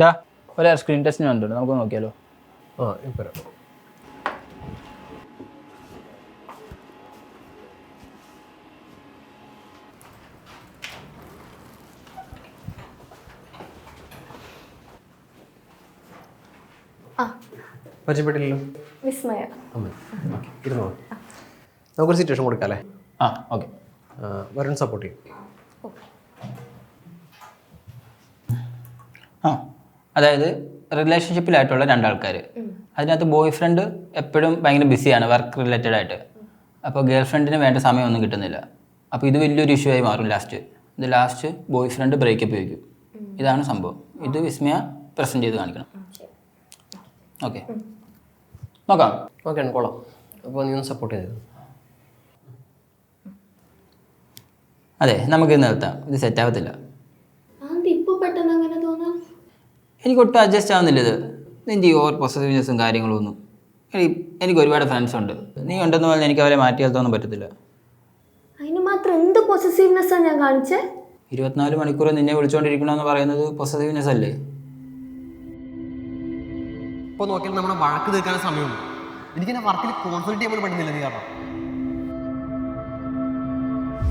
ഡാ ഒരു സ്ക്രീൻ ടെസ്റ്റിന് വന്നിട്ടുണ്ട്, നമുക്ക് നോക്കിയാലോ? ആ ഇപ്പം പരിചയപ്പെട്ടില്ലല്ലോ. വിസ്മയ. ഇരുന്നോ, നമുക്കൊരു സിറ്റുവേഷൻ കൊടുക്കാം അല്ലേ? ആ ഓക്കെ. വരുൺ സപ്പോർട്ട് ചെയ്യും. ആ അതായത് റിലേഷൻഷിപ്പിലായിട്ടുള്ള രണ്ടാൾക്കാർ, അതിനകത്ത് ബോയ് ഫ്രണ്ട് എപ്പോഴും ഭയങ്കര ബിസിയാണ് വർക്ക് റിലേറ്റഡ് ആയിട്ട്. അപ്പോൾ ഗേൾ ഫ്രണ്ടിന് വേണ്ട സമയമൊന്നും കിട്ടുന്നില്ല. അപ്പോൾ ഇത് വലിയൊരു ഇഷ്യൂ ആയി മാറും. ലാസ്റ്റ് ബോയ് ഫ്രണ്ട് ബ്രേക്കപ്പ് വയ്ക്കും. ഇതാണ് സംഭവം. ഇത് വിസ്മയ പ്രസൻറ്റ് ചെയ്ത് കാണിക്കണം. ഓക്കെ നോക്കാം. ഓക്കെ കൊള്ളാം. അപ്പോൾ നീ ഒന്ന് സപ്പോർട്ട് ചെയ്തത്. അതെ, നമുക്കിത് നിർത്താം. ഇത് സെറ്റാകത്തില്ല. എനിക്ക് ഒട്ടും അഡ്ജസ്റ്റ് ആവുന്നില്ല ഇത്. നിൻ്റെ ഈ ഓവർ പൊസസീവ്നെസ്സും കാര്യങ്ങളും ഒന്നും. എനിക്ക് ഒരുപാട് ഫ്രണ്ട്സ് ഉണ്ട്. നീ ഉണ്ടെന്ന് പറഞ്ഞാൽ എനിക്ക് അവരെ മാറ്റി നിർത്താനൊന്നും പറ്റത്തില്ല. അതിന് മാത്രം എന്ത് പൊസസീവ്നെസ്സാണ് ഞാൻ കാണിച്ചേ? 24 മണിക്കൂർ നിന്നെ വിളിച്ചുകൊണ്ടിരിക്കണമെന്ന് പറയുന്നത് പൊസസീവ്നെസ് അല്ലേ? ഇപ്പോൾ നോക്കിയാൽ നമ്മുടെ വഴക്ക് തീർക്കാൻ സമയമുണ്ട്. എനിക്കെന്നെ വർക്കിൽ കോൺസെൻട്രേറ്റ് ചെയ്യാൻ പോലും പറ്റുന്നില്ല. നീ കാരണം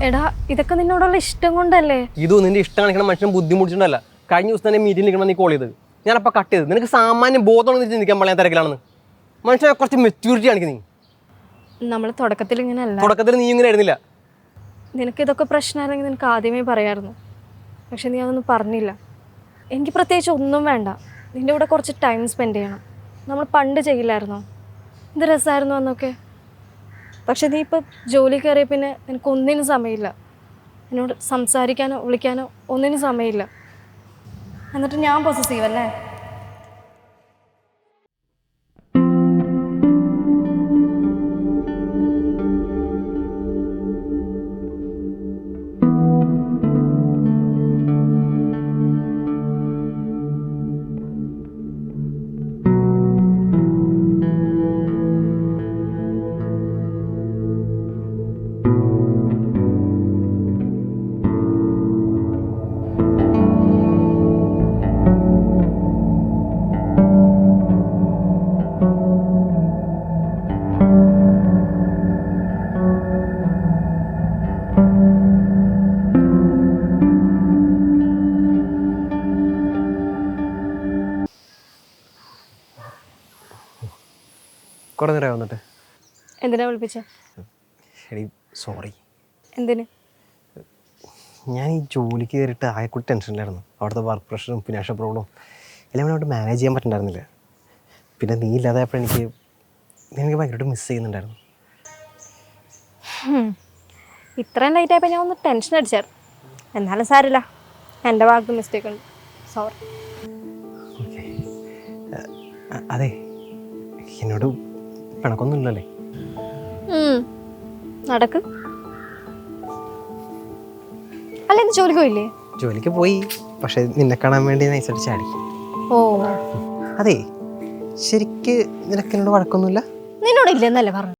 എടാ, ഇതൊക്കെ നിന്നോടുള്ള ഇഷ്ടം കൊണ്ടല്ലേ? ഇതും നിന്റെ ഇഷ്ടം കാണിക്കണം മനുഷ്യനെ ബുദ്ധിമുട്ടിച്ചിട്ടല്ല. കഴിഞ്ഞ ദിവസം തന്നെ മീറ്റിംഗ് നിൽക്കണം നീ കോൾ ചെയ്തത്. ഞാനപ്പോൾ കട്ട് ചെയ്തത്. നിനക്ക് സാമാന്യം ബോധം ചിന്തിക്കാൻ പറയാൻ തിരക്കിലാണെന്ന്. മനുഷ്യനെ കുറച്ച് മെച്യൂരിറ്റി കാണിക്കും നീ. നമ്മൾ തുടക്കത്തിൽ ഇങ്ങനെയല്ല. തുടക്കത്തിൽ നീ ഇങ്ങനെ ആയിരുന്നില്ല. നിനക്കിതൊക്കെ പ്രശ്നമാണെങ്കിൽ നിനക്ക് ആദ്യമേ പറയാമായിരുന്നു. പക്ഷെ നീ അതൊന്നും പറഞ്ഞില്ല. എനിക്ക് പ്രത്യേകിച്ച് ഒന്നും വേണ്ട. നിൻ്റെ കൂടെ കുറച്ച് ടൈം സ്പെൻഡ് ചെയ്യണം. നമ്മൾ പണ്ട് ചെയ്യില്ലായിരുന്നോ? എന്ത് രസമായിരുന്നു അന്നൊക്കെ. പക്ഷെ നീ ഇപ്പോൾ ജോലി കയറിയ പിന്നെ നിനക്കൊന്നിനും സമയമില്ല. എന്നോട് സംസാരിക്കാനോ വിളിക്കാനോ ഒന്നിനും സമയമില്ല. എന്നിട്ട് ഞാൻ പൊസസീവ് അല്ലേ? കുറേ നേരം വന്നിട്ട് എന്തിനാ വിളിപ്പിച്ച? ശരി, സോറി. എന്തിന്? ഞാൻ ഈ ജോലിക്ക് കയറിയിട്ട് ആയെക്കൂടി ടെൻഷനിലായിരുന്നു. അവിടുത്തെ വർക്ക് പ്രഷറും ഫിനാൻഷ്യൽ പ്രോബ്ലം എല്ലാം അവിടെ മാനേജ് ചെയ്യാൻ പറ്റുന്നുണ്ടായിരുന്നില്ല. പിന്നെ നീ ഇല്ലാതായപ്പോൾ എനിക്ക് ഭയങ്കരമായിട്ട് മിസ് ചെയ്യുന്നുണ്ടായിരുന്നു. ഇത്രയും ലൈറ്റ് ആയപ്പോൾ ഞാൻ ഒന്ന് ടെൻഷൻ അടിച്ചായിരുന്നു. എന്നാലും സാരില്ല, എൻ്റെ ഭാഗത്ത് മിസ്റ്റേക്ക് ഉണ്ട്. സോറി. ഓക്കെ. അതെ, എന്നോട് പിണക്കൊന്നും ഇല്ലല്ലേ? നടക്ക്. അല്ല, ഇന്ന് ജോലിക്ക് പോയില്ലേ? ജോലിക്ക് പോയി, പക്ഷെ നിന്നെ കാണാൻ വേണ്ടി നൈസായിട്ട് ചാടി. ഓ അതെ, ശരിക്ക് നിനക്കെന്നോട് വഴക്കൊന്നുമില്ല? നിന്നോടില്ലെന്നല്ലേ പറഞ്ഞു?